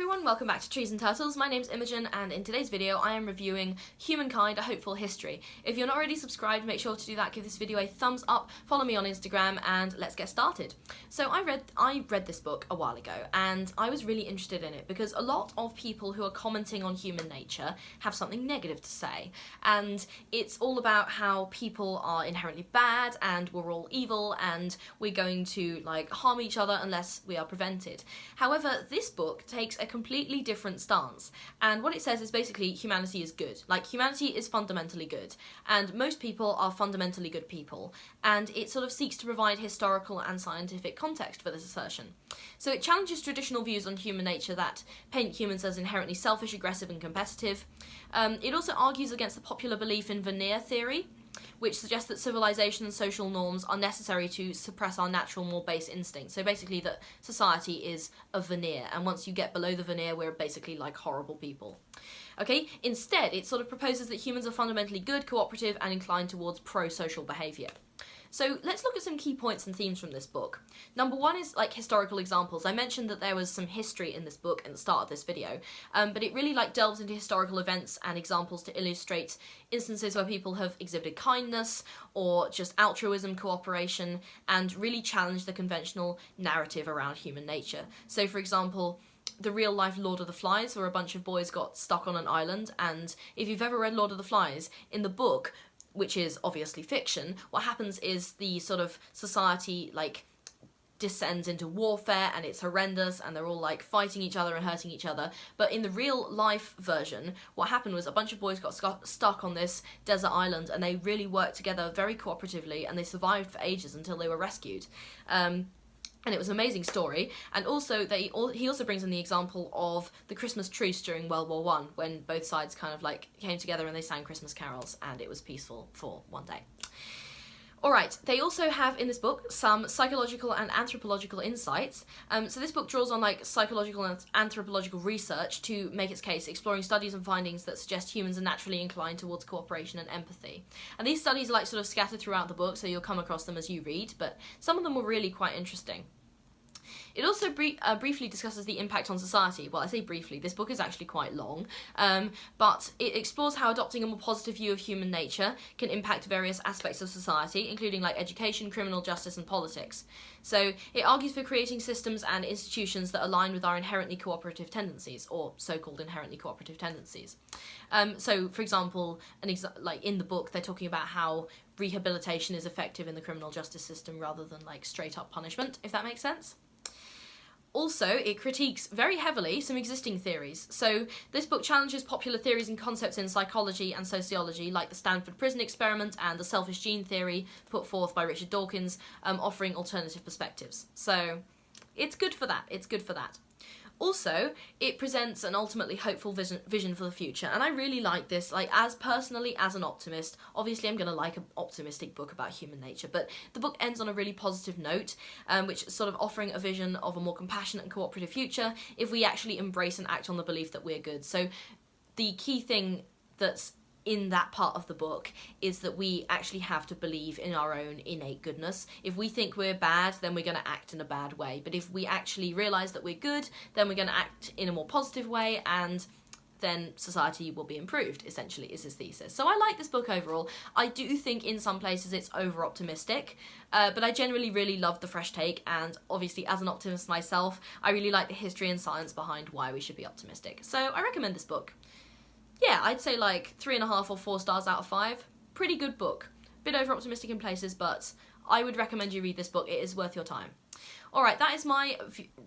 everyone, welcome back to Trees and Turtles. My name's Imogen, and in today's video I am reviewing Humankind, A Hopeful History. If you're not already subscribed, make sure to do that, give this video a thumbs up, follow me on Instagram, and let's get started. So I read this book a while ago, and I was really interested in it because a lot of people who are commenting on human nature have something negative to say, and it's all about how people are inherently bad, and we're all evil, and we're going to harm each other unless we are prevented. However, this book takes a completely different stance, and what it says is basically humanity is good. Humanity is fundamentally good, and most people are fundamentally good people, and it sort of seeks to provide historical and scientific context for this assertion. So it challenges traditional views on human nature that paint humans as inherently selfish, aggressive, and competitive. It also argues against the popular belief in veneer theory, which suggests that civilization and social norms are necessary to suppress our natural, more base instincts. So basically that society is a veneer, and once you get below the veneer, we're basically like horrible people. Okay, instead, it sort of proposes that humans are fundamentally good, cooperative, and inclined towards pro-social behaviour. So let's look at some key points and themes from this book. Number one is historical examples. I mentioned that there was some history in this book at the start of this video, but it really delves into historical events and examples to illustrate instances where people have exhibited kindness or just altruism, cooperation, and really challenge the conventional narrative around human nature. So for example, the real life Lord of the Flies, where a bunch of boys got stuck on an island, and if you've ever read Lord of the Flies, in the book, which is obviously fiction, what happens is the sort of society descends into warfare, and it's horrendous, and they're all fighting each other and hurting each other. But in the real life version, what happened was a bunch of boys got stuck on this desert island, and they really worked together very cooperatively, and they survived for ages until they were rescued. And it was an amazing story. And also, he also brings in the example of the Christmas truce during World War I, when both sides kind of came together and they sang Christmas carols, and it was peaceful for one day. Alright, they also have in this book some psychological and anthropological insights. So this book draws on psychological and anthropological research to make its case, exploring studies and findings that suggest humans are naturally inclined towards cooperation and empathy. And these studies are sort of scattered throughout the book, so you'll come across them as you read, but some of them were really quite interesting. It also briefly discusses the impact on society. Well, I say briefly, this book is actually quite long, but it explores how adopting a more positive view of human nature can impact various aspects of society, including education, criminal justice, and politics. So it argues for creating systems and institutions that align with our inherently cooperative tendencies, or so-called inherently cooperative tendencies. So, for example, in the book, they're talking about how rehabilitation is effective in the criminal justice system rather than straight-up punishment, if that makes sense. Also, it critiques very heavily some existing theories. So this book challenges popular theories and concepts in psychology and sociology, like the Stanford prison experiment and the selfish gene theory put forth by Richard Dawkins, offering alternative perspectives. So it's good for that. It's good for that. Also, it presents an ultimately hopeful vision for the future, and I really like this. Personally, as an optimist, obviously I'm going to like an optimistic book about human nature, but the book ends on a really positive note, which is sort of offering a vision of a more compassionate and cooperative future if we actually embrace and act on the belief that we're good. So the key thing that's in that part of the book is that we actually have to believe in our own innate goodness. If we think we're bad, then we're going to act in a bad way. But if we actually realise that we're good, then we're going to act in a more positive way, and then society will be improved, essentially, is his thesis. So I like this book overall. I do think in some places it's over-optimistic, but I generally really love the fresh take, and obviously as an optimist myself, I really like the history and science behind why we should be optimistic. So I recommend this book. Yeah, I'd say 3.5 or 4 stars out of 5. Pretty good book. Bit over-optimistic in places, but I would recommend you read this book. It is worth your time. Alright, that is my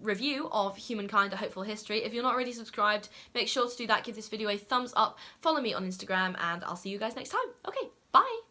review of Humankind, A Hopeful History. If you're not already subscribed, make sure to do that. Give this video a thumbs up, follow me on Instagram, and I'll see you guys next time. Okay, bye!